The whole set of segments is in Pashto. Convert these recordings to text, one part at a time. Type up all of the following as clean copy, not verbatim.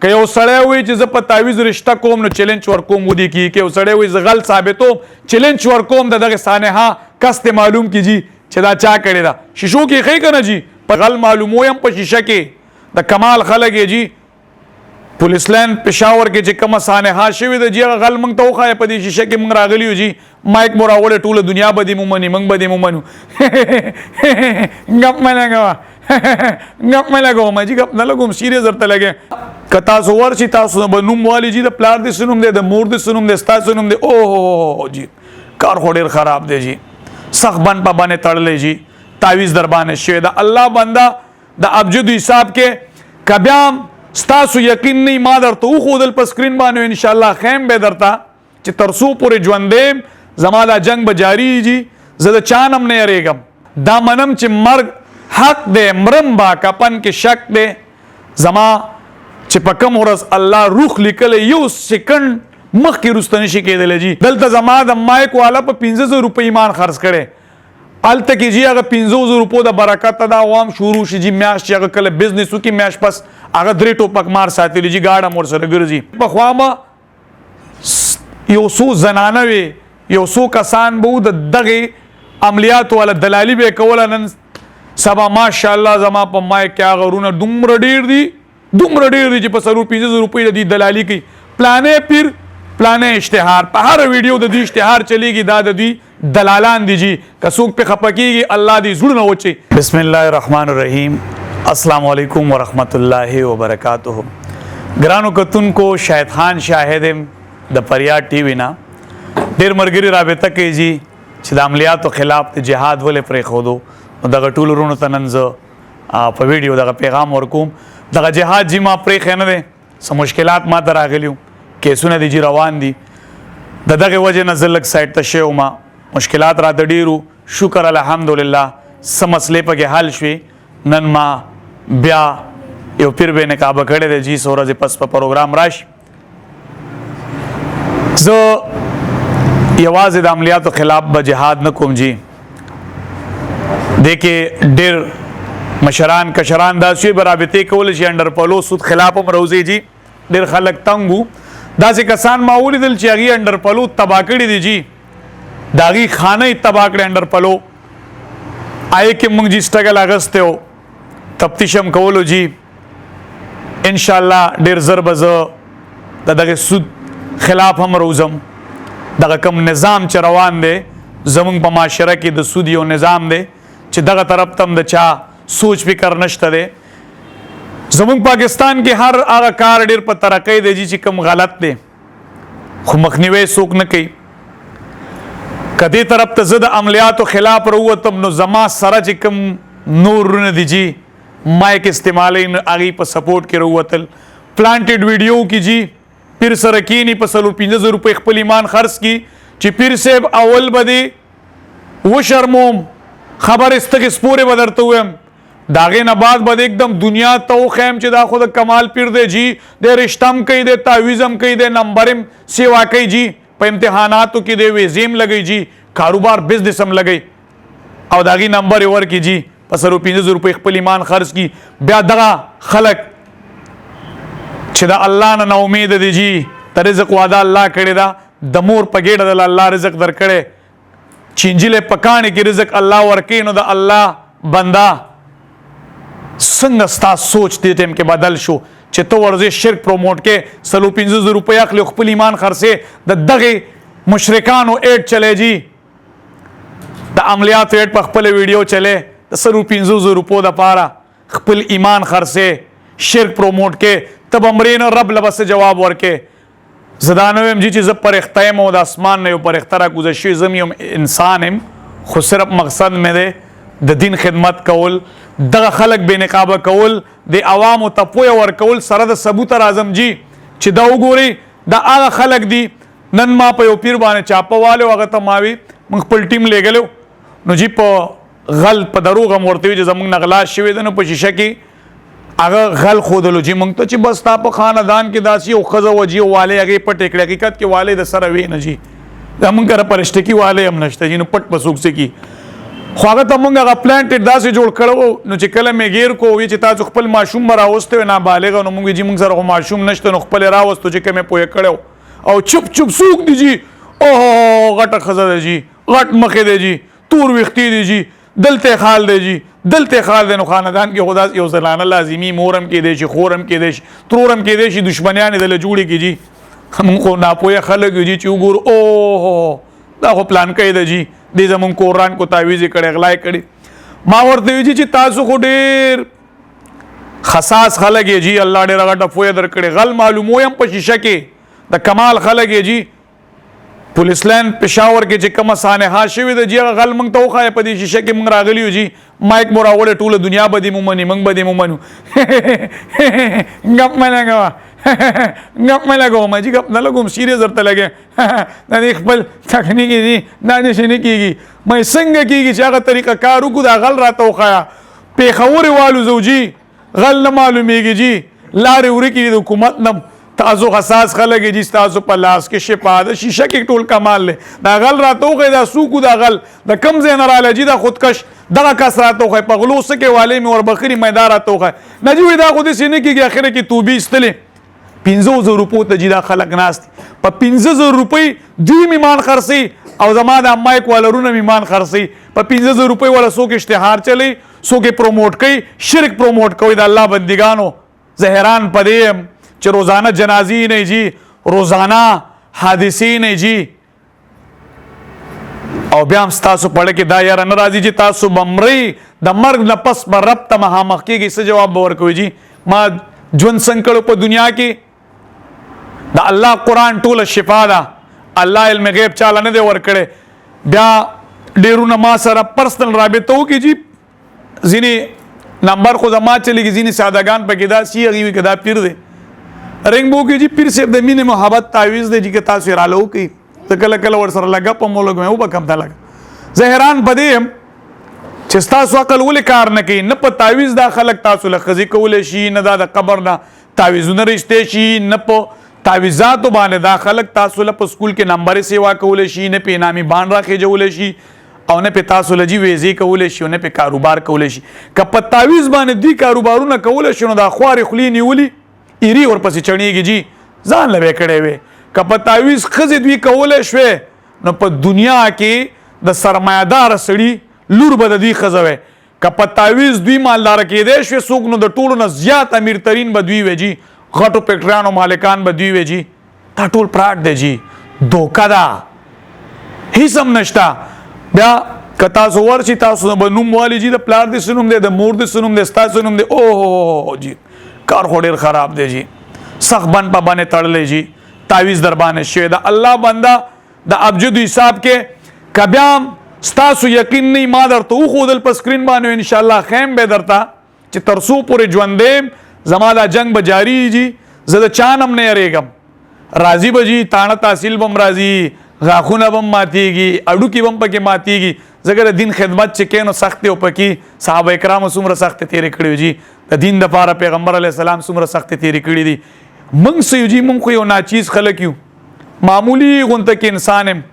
که یو سړی وایي چې زه په تعویض رشته کوم نو چیلنج ورکوم ودې کېږي که یو سړی وایي زه غل ثابتوم چیلنج ورکوم د دغه سانحه کس ته معلوم کیږي چې دا چا کړې ده شیشو کې ښیي که نه جي په غل معلومویم په شیشه کې د کمال خلک یې جي پولیس لاین پېښور کې چې کومه سانحه شوې ده جي هغه غل موږ ته وښایه په دې شیشه کې موږ راغلي یو جي مایک مو راوړی ټوله دنیا به دې ومني موږ به دې ومنو ګپ مه لګوه ګپ مه لګوم جي ګپ نه لګوم سیریس درته لګې که تاسو ورشي تاسو به نوم والي جي د پلار دې څه نوم دی د مور دې څه نوم دی ستا څه نوم دی اوه جي کار خو ډېر خراب دی جي سخت بند په باندې تړلی جي تعویض در باندې شوی د الله بنده د ابجد حساب کې که بیا هم ستاسو یقین نه ما درته وښودل په سکرین باندې انشاءالله خیم به درته چې تر څو پورې ژوندی زما دا جنګ به جاري جي زه د چا نه هم نه یریږم دا منم چې مرګ حق دی مرم با کپن کې شک دی زما چې په کوم ورځ الله روح لیکلی یو سیکنډ مخکې وروسته نشي کېدلی جي دلته زما د مایک والا په 1500 روپۍ ایمان خرڅ کړی هلته کې جي هغه 500 روپو د برکت دا عوام شروع شي جي میاشت چې هغه کله بزنس وکړي میاشت پس هغه 3 ټوپک مار ساتلی جي ګاډه هم ورسره ګرځي پخوا به یو څو زنانه وې یو څو کسان به د دغې عملیاتو والا دلالي به یې کوله نن سبا ماشاءالله زما په مایک کې هغه غرونه دومره ډېر دي چې په 500 روپۍ د دې دلالي کوي پلانې پیر پلانې اشتهار په هر ویډیو د دې اشتهار چلیږي دا د دې دلالان دي جي که څوک پې خفه کېږي الله دې زړونه وچي بسم الله الرحمن الرحیم السلام علیکم ورحمت الله وبرکاتہ ګرانو کتونکو شاهد خان شاهد یم د فریاد ټي وي نه ډېر ملګري رابطه کوي جي چې د عملیاتو خلاف د جهاد ولې پرېښودو نو دغه ټولو وروڼو ته نن زه په ویډیو دغه پیغام ورکوم دغه جهاد جي ما پرېښی نه دی څه مشکلات ما ته راغلي کیسونه دي جي روان دي د دغې وجې نه زه لږ سایډ ته شوی وم مشکلات راته ډېرو شکر الحمدلله څه مسلې پکې حل شوې نن ما بیا یو پیر به نقابه کړی دی جي څو ورځې پس په پروګرام راشي زه یوازې د عملیاتو خلاف به جهاد نه کوم جي دې کې ډېر مشران کشران داسې به رابطې کولی شي انډر پلو سود خلاف هم روځي جي ډېر خلک تنګ وو داسې کسان ما ولیدل چې هغې انډر پلو تباه کړي دي جي د هغې خانه یې تباه کړې انډر پلو هغې کې موږ جي سټرګل اخیستی و تفتیش هم کولو جي انشاءالله ډېر زر به زه د دغې سود خلاف هم روزم دغه کوم نظام چې روان دی زموږ په معاشره کې د سود یو نظام دی چې دغه طرف ته هم د چا سوچ فکر نشته دی زموږ پاکستان کې هر هغه کار ډېر په ترقۍ دی چې کوم غلط دی خو مخنیوی څوک نه کوي که دې طرف ته زه د عملیاتو خلاف راووتم نو زما سره چې کوم نور ورونه دي جي مایک استعمالی نو هغې په سپورټ کې راووتل پلانټډ ویډیو کې جي پیر سره کینی په 500 روپۍ خپل ایمان خرڅ کړي چې پیر صاحب اول به دې وشرموم خبر استغې سپورې به درته ویم د هغې نه بعد به एकदम دنیا ته وښیم چې دا خو د کمال پیر دی جي دی رشته هم کوي دی تعویض هم کوي دی نمبر هم سیوا کوي جي په امتحاناتو کې دی ویزې هم لګوي جي کاروبار بزنس هم لګوي او د هغې نمبر یې ورکړي جي په 500 روپۍ خپل ایمان خرڅ کړي بیا دغه خلک چې د الله نه ناامیده دي جي د رزق وعده الله کړې ده د مور په ګېډه د الله رزق درکړی چې نجلۍ په کاڼې کې رزق الله ورکوي نو د الله بنده څنګه ستا سوچ دې ټایم کې بدل شو چې ته ورځې شرک پروموټ کې 500 روپۍ اخلي خپل ایمان خرڅې د دغې مشرکانو ایډ چلی جي د عملیاتو ایډ په خپله ویډیو چلی د 500 روپو دپاره خپل ایمان خرڅې شرک پروموټ کې ته به مرې نه رب له به څه جواب ورکې زه دا نه ویم جي چې زه پرښته یم او د اسمان نه یو پرښته راکوزه شوی زه یم انسان یم خو صرف مقصد مې دی د دین خدمت کول دغه خلک بې نقابه کول د عوامو ته پویه ورکول سره د ثبوته راځم جي چې دا وګورئ دا هغه خلک دي نن ما په یو پیر باندې چاپه والی هغه ته ما وي موږ خپل ټیم لیږلی نو جي په غل په دروغ هم ورته وي چې زموږ نه غلا شوی ده نو په شیشه کې هغه غل ښودلو جي موږ ته چې بس ستا په خاندان کې داسې یو ښځه وه جي والی هغې پټې کړې حقیقت کې والی د سره وی نه جي زموږ کره پرشتکي والی هم نشته جي نو پټ به څوک څه کي خو هغه ته موږ هغه پلانټډ داسې جوړ کړو نو چې کله مې غیر کو وی چې تاسو خپل ماشوم راوستو نابالغ نو موږ چې موږ سره ماشوم نشته نو خپل راوستو چې کومه پوهه کړو او چپ چپ سوق دی جی او غټه خزه دی جی غټ مخې دی جی تور وختي دی جی دلته خال دی جی دلته خال دی نو خاندان کې خدا یو زلانه لازمی مورم کې دی شي خورم کې دی شي ترورم کې دی شي دشمنیان دل جوړي کې جی موږ خو ناپوهه خلک یو جی چې وګور او دا خو پلان کوي دی جی دې زمون قرآن کو تعویذ کړي غلای کړي ما ورته وی چې تاسو خو ډېر خصاص خلک یې جی الله ډېر غټه فوی درکړي غل معلومو يم په شیشه کې د کمال خلک یې جی پولیس لاین پېښور کې چې کومه سانحه شوې ده جی غل موږ ته وښایه په دې شیشه کې موږ راغلی یو جی مایک مو راوړی ټوله دنیا به دې مومني موږ به دې مومنو ګپ مې لګوه ګپ مې لګوم جی ګپ نه لګوم سیریس درته لګې دا دې خپل تکنیکي دي دا داسې نه کېږي مې څنګه کېږي چې هغه طریقه کار وکړو دا غل راته وښایه پېښورې والو زو جی غل نه معلومېږي جی لارې ورکې دي د حکومت نه تاسو خصاص خلک جی تاسو په لاس کې شفا د شیشه کې ټول کمال له دا غل راته وخی دا سوکو دا غل د کم ځای نه رااله جی دا خودکش دغه کس راته وخی په غلو سکه والي مې ور بخري میدان راته وخی نجوی دا خو دې سینې کېږي اخره کې توبې استلې 500 روپو ته جی دا خلک ناست په 500 روپۍ دوی میمان خرسي او زما د مایک والرونه میمان خرسي په 500 روپۍ ولا څوک اشتهار چلی څوک پروموټ کوي شرک پروموټ کوي د الله بندگانو زهران پدې چې روزانه جنازي نه جی روزانه حادثې نه جی او بیا هم تاسو پړه کې دا یاره نه راځي چې تاسو بمري د مرګ نه پس به رب ته مخامخ کېږي څه جواب به ورکوي جی ما ژوند څنګه کړو په دنیا کې د الله قرآن ټوله شفا ده الله علم غیب چاله نه دی ورکړی بیا ډېرونه ما سره پرسنل رابطه وکړي جی ځینې نمبر خو زما چلېږي ځینې سادهګان پکې دا سی هغې وي که دا پیر دی رنګ بو کې جی پیر صاحب د مینې محبت تعویذ دی چې تاسو یې راله وکړي ته کله کله ورسره لګه په مو لګ مې وبکم ته لګ زه حیران په دې یم چې ستاسو عقل ولې کار نه کوي نه په تعویذ دا خلک تاسو له ښځې کولی شي نه دا د قبر نه تعویذونه رښتې شي نه په تعویذاتو باندې دا خلک تاسو له په سکول کې نمبرې سیوا کولی شي نه په انعامي بانډ راخېجولی شي او نه په تاسو له جی ویزې کولی شي او نه په کاروبار کولی شي که په تعویذ باندې دوی کاروبارونه کولی شي نو دا خوارې خولې نیولي ایری ورپسې چڼېږي جی ځان له به کړی وې که په تعویذ ښځې دوی کولی شوې نو په دنیا کې د سرمایهداره سړي لور به د دوی ښځه وی که په تعویذ دوی مالداره کېدی شوې څوک نو د ټولو نه زیات امیر ترین به دوی وی جی غټو فیکټریانو مالکان به دوی وی جی دا ټول پراټ دی جی دوکه ده هیڅ هم نشته بیا که تاسو ورشي تاسو به نوم والي جی د پلار دې څه نوم دی د مور دې څه نوم دی ستا څه نوم دی اوه جی کار خو ډېر خراب دی جی سخت بند په باندې تړلی جی تعویذ در باندې شوی د الله بنده د ابجد حساب کې که بیا ستاسو یقین نه ما درته وښودل په سکرین باندې انشاءالله خیم به درته چې تر څو پورې ژوندی زما دا جنګ به جاري جی زه د چا نه هم نه یریږم راځي به جی تاڼه تحصیل به هم راځي غاښونه به هم ماتېږي اډوکي به هم پکې ماتېږي ځکه د دین خدمت چې کوې نو سخت دی او پکې صحابه کرامو څومره سختې تېرې کړې جی د دین دپاره پیغمبر علیه السلام څومره سختې تېرې کړي دي موږ څه یو جی موږ خو یو ناچیز خلک یو معمولی غونته کې انسان یم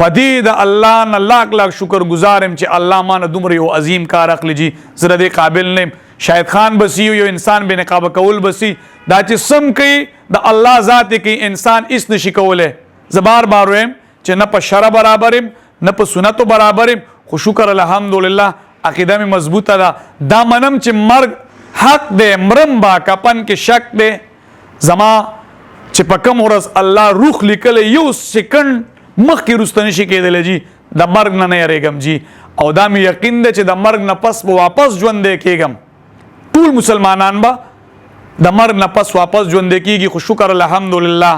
په دې د الله نه لاک لاک شکر گزار یم چې الله ما نه دومره یو عظیم کار اخلي جی زه د دې قابل نه یم شاید خان بسی یو انسان بې نقابه کول بسی دا چې سم کوي د الله ذات کوي انسان هېڅ نشي کولی زه بار بار وایم چې نه په شرع برابر یم نه په سنتو برابر یم خو شکر الحمدلله عقیده مې مضبوطه ده دا منم چې مرګ حق دی مرم با کپن کې شک دی زما چې په کوم ورځ الله روح لیکلی یو سکند مخکې وروسته نشي کېدلی جی د مرګ نه نه یریږم جی او دا مې یقین دی چې د مرګ نه پس به واپس ژوندی کېږم ټول مسلمانان به د مرګ نه پس واپس ژوندی کېږي خو شکر الحمدلله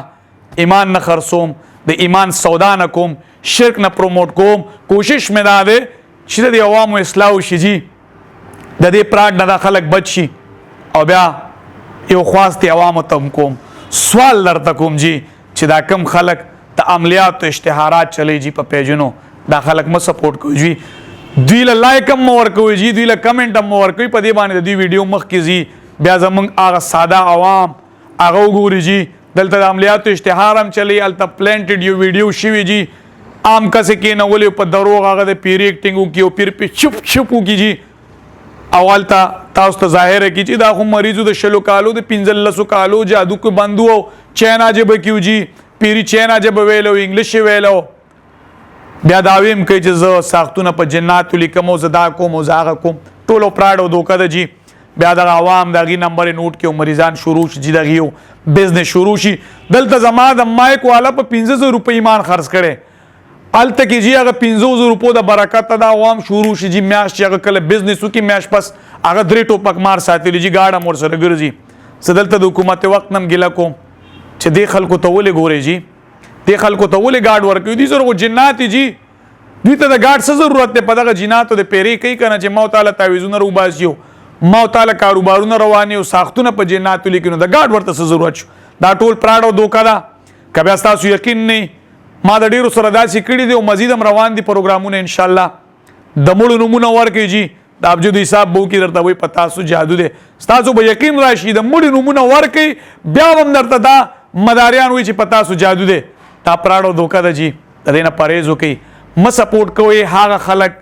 ایمان نه خرڅوم د ایمان سودا نه کوم شرک نه پروموټ کوم کوشش مې دا دی چې د عوامو اصلاح وشي جی د دې پراټ نه دا خلک بچ شي او بیا یو خواستې عوامو ته هم کوم سوال درته کوم جی چې دا کم خلک د عملیاتو اشتهارات چلی جی په پیجونو دا خلک مه سپورټ کوي جی دوی له لایک هم مه ورکوئ جی دوی له کمنټ هم مه ورکوئ په دې باندې د دوی ویډیو مخکې ځي بیا زموږ هغه ساده عوام هغه وګوري جی دلته د عملیاتو اشتهار هم چلی هلته پلانټډ یو ویډیو شوي جی عام کس کې نه ولې په دروغ هغه د پیر ایکټینګ وکي او پیر په چپ چپ وکي جی اول تاسو ته ظاهر کی چې دا خو مریضو د شلو کالو د 15 کالو جادو کو بندو او چینا جب کیو جی پیری چینا جب ویلو انګلیش ویلو بیا دا ویم کوي چې زه ساختونه په جنات لیکم او زدا کوم او زاغه کوم ټولو پراډو دوکه د جی بیا د عوام دغه نمبر نوٹ کې مریضان شروع شي دغه یو بزنس شروع شي دلته زما د مایک والا په 1500 روپے ایمان خرڅ کړي الته کې جی هغه 1500 روپو د برکت د عوام شروع شي جی میاش چې هغه کله بزنس وکي میاش پس هغه درې ټوپک مار ساتلی جی گاډه مور سره ګرځي سدلته د حکومت وخت نم ګلا کوم چې د خلکو ته ولې ګوري جی د خلکو ته ولې گاډ ورکوي دي سره جنات جی دوی ته د گاډ څه ضرورت دی په دغه جناتو د پیری کوي کنه چې مو تعالی تعویذونه رو باسیو مو تعالی کاروبارونه رواني او ساختونه په جناتو لیکینو د گاډ ورته څه ضرورت شو دا ټول پراډو دوکا دا کبه تاسو یقین نه ما د ډیرو سره داسې کړي دي او مزید هم روان دي پروګرامونه ان شاء الله د مړو نمونه ورکړي جی د ابجد حساب بو کې درته وي پتا سو جادو دي تاسو به یقین راشي د مړو نمونه ورکړي بیا هم درته دا مداریان وي چې پتا سو جادو دي تا پراډو دوکا دا جی د دینه پرهیز وکي م سپورټ کوي هغه خلک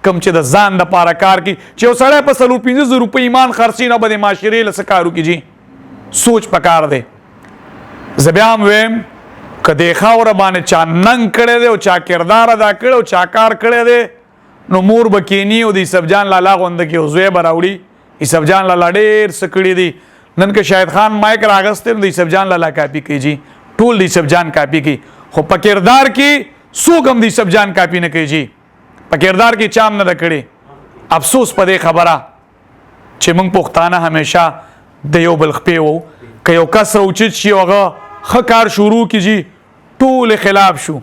کم چې د ځان د پاره کار کی چې وسړی په 1500 روپے ایمان خرڅي نه بده معاشري له سکارو کی جی سوچ پکار دی زبیام ویم کدی خاور باندې چا ننګ کړي دی او چا کردار ادا کړي او چا کار کړي دی نو مور بکینی او د سبجان لالا غوند کې او زوی براوړي سبجان لالا ډېر سکړي دی نن که شاهد خان مایک راغستل د سبجان لالا کاپی کوي جی ټول د سبجان کاپی کوي خو په کردار کې سوګم د سبجان کاپی نه کوي جی په کردار کې چام نه کړي افسوس په دې خبره چې موږ پښتانه همیشه د یو بل خپې وو که یو کس راوچت شي هغه ښه کار شروع کړي ټول خلاف شو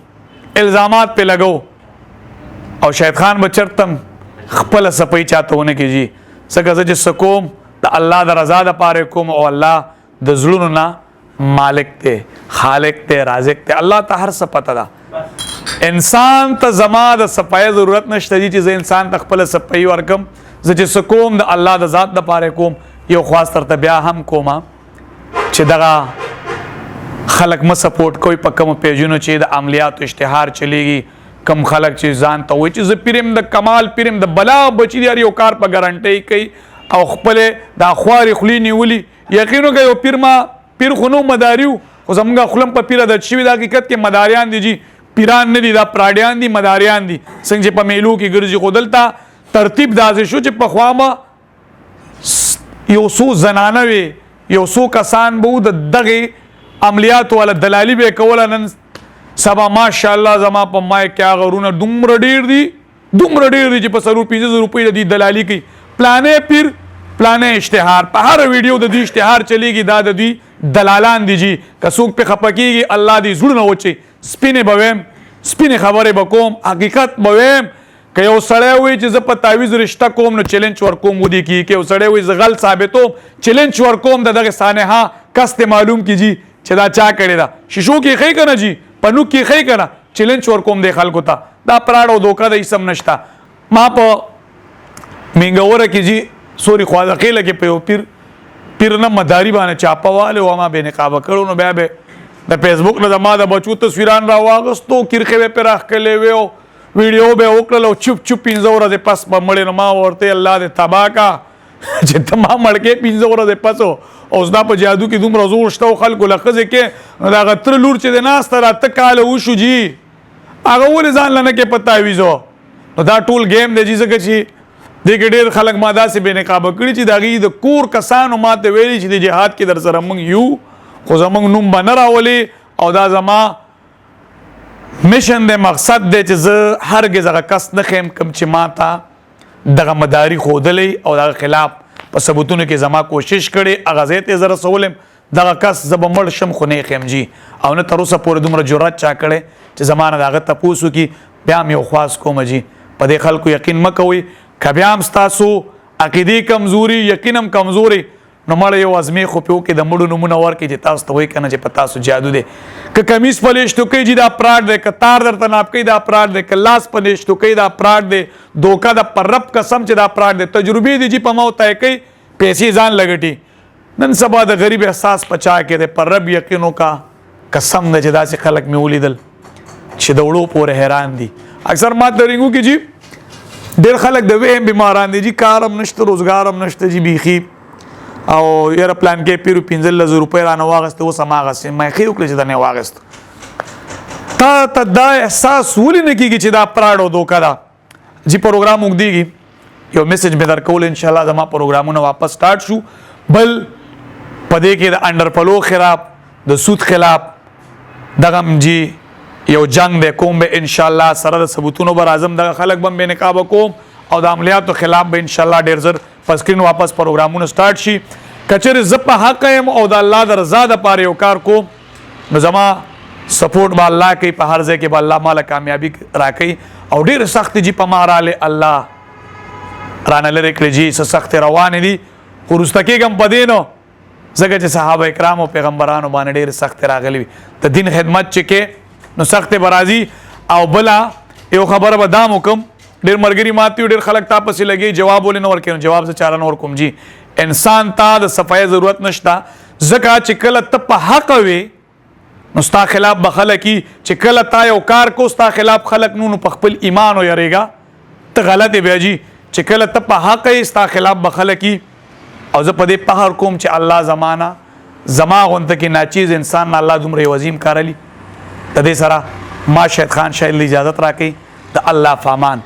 الزامات په لګو او شاهد خان به چرتم خپل سپۍ چاته ونه کېږي څنګه چې سکوم د الله د رضا د پاره کوم او الله د زړونو نه مالک ته خالق ته رازق ته الله ته هر څه پته ده انسان ته زما د صفای ضرورت نشته چې زه انسان ته خپل صفای ورکم زه چې سکوم د الله د ذات د پاره کوم یو خاص تر بیا هم کومه چې دغه خلک م سپورټ کوي په کوم پیجونو چې د عملیات اشتهار چلیږي کم خلک چې ځان ته وایي چې زه پیرم د کمال پیرم د بلا بچی دی یو کار په ګارانټي کوي او خپل د خواري خلی نیولي یقینو کوي پیر خونو مداریو خو زمونږ خلم په پیره د شوی د حقیقت کې مداریان دي جی پیران نه دي دا پراډیان دي مداریان دي څنګه چې په میلو کې ګرځي خودلتا ترتیب داسې شو چې په خوا یو څو زنانه وي یو څو کسان به د دغه عملیات ولا دلالي به کوله نن سبا ماشاءالله زما په مای کې غرونه دومره ډیر دي چې په 1500 روپۍ د دلالي کوي پلانې پیر پلانې اشتهار په هر ویډیو د دې اشتهار چلیږي دا د دې دلالان دي جی کڅوک په خپکیږي الله دې زړه نه وچی سپینه بویم سپینه خبره بکوم حقیقت بویم که یو سړی وي چې زه په تعویض رشته کوم نو چیلنج ورکوم ودی کی که یو سړی وي زه غل ثابتوم چیلنج ورکوم دغه سانحه کس ته معلوم کیږي چې دا چا کړی دا شیشو کې خې کنه جی پنو کې خې کنه چیلنج ورکوم د خلکو ته دا پراډو دوکا د اسم نشتا ما په منګوره کې جی سوري خواځه کېله کې په پیر نه مداري باندې چاپواله و ما به نقاب کړو نو بیا به د فیسبوک نه ما د بچو تصویران را واغستو کرخه په راخ کړلې و ویډیو به وکړلو چپ 15 ورځې پس په مړ نه ما ورته الله دې تبا کا چې تمام مړ کې 15 ورځې پسو اوس دا په جادو کې دومره زور شته خلکو لخذ کې دا غتر لور چې د ناس تر اته کال وشو جی هغه ول ځان لنه کې پتا ویزو نو دا ټول گیم دی چې چې دغه ډیر خلک ما داسې به نقاب کړی چې دغه د کور کسانو ماته ویلي چې د جهاد کې در سره موږ یو خو زموږ نوم باندې راولي او دا زما میشن د مقصد دی چې زه هرګز هغه کس نه خیم کوم چې ماته دغه مداري خودلې او دغه خلاف په ثبوتونو کې زما کوشش کړي هغه زه زره سولم دغه کس زه به مړ شم خو نه خیم جی او نه تر اوسه پورې دومره جرأت چا کړي چې زمانه دغه تپوسو کې بیا مې یو خاص کوم جی په دې خلکو یقین مکوئ کبیام ستاسو عقیدی کمزوري یقینم کمزوري نو مړ یو ازمه خو په کې د مړو نمونه ورکې چې تاسو ته وای کنه چې پتا سو جادو دی ک کمیس پلیش تو کې چې دا پراډ دی ک تار درته ناپ کې دا پراډ دی ک لاس پلیش تو کې دا پراډ دی دوکا د پرب قسم چې دا پراډ دی تجربه دی چې په مو تای کوي پیسې ځان لګټي نن سبا د غریب احساس پچا کې د پرب یقینو کا قسم نه چې داسې خلک مې ولیدل چې د وړو پورې حیران دي. اکثر ما ته رینګو کې جی ډېر خلک د وهم بیماران دي جی کارم نشته روزګار هم نشته جی بیخي او یاره پلان کې پیرو 15,000 روپۍ رانه واغسته اوس هماغسې ما ښې وکړې چې دا نه واغسته. تا دا احساس ولې نه کېږي چې دا پراډ او دوکه ده. جی پروګرام اوږدېږي یو میسج مې درکول انشاءالله زما پروګرامونه واپس سٹارټ شو. بل په دې کې د انډرپلو خلاف د سود خلاف دغه جی یو جنگ دی کوم به انشاءالله سره د ثبوتونو بر اعظم دغه خلک بم بې نقابه کوم او د عملیاتو خلاف به انشاءالله ډېر زر په سکرین واپس پروګرامونه سٹارټ شي. کچېرې زه په حق یم او د الله د رضا دپاره یو کار کوم نو زما سپورټ به الله کوي په هر ځای کې به الله ماله کامیابي راکوي. او ډېرې سختې جي په ما راغلې الله رانه لرې کړې جي څه سختې روانې دي خو وروسته کېږم په دې نو ځکه چې صحابه کرام او پیغمبرانو باندې ډېرې سختې راغلي وي. د دین خدمت چې کې نو سختې به راځي. او بله یو خبره به دام وکم ډېر ملګري ماته وي ډېر خلک تا پسې لګي جواب ولې نه ورکوي. جواب زه چاله نه ورکوم جي. انسان ته د صفایي ضرورت نشته ځکه چې کله ته په حق وې نو ستا خلاف به خلک وي چې کله تا یو کار کو ستا خلاف خلک نو په خپل ایمان ویریږه ته غلط یې بیا جي چې کله ته په حق یې ستا خلاف به خلک وي. او زه په دې فخر کوم چې الله زمانه زما غونته کې ناچیز انسان نه الله دومره یو عظیم کار علي. د دې سره ما شهید خان شاید اجازت راکړي د الله فامان.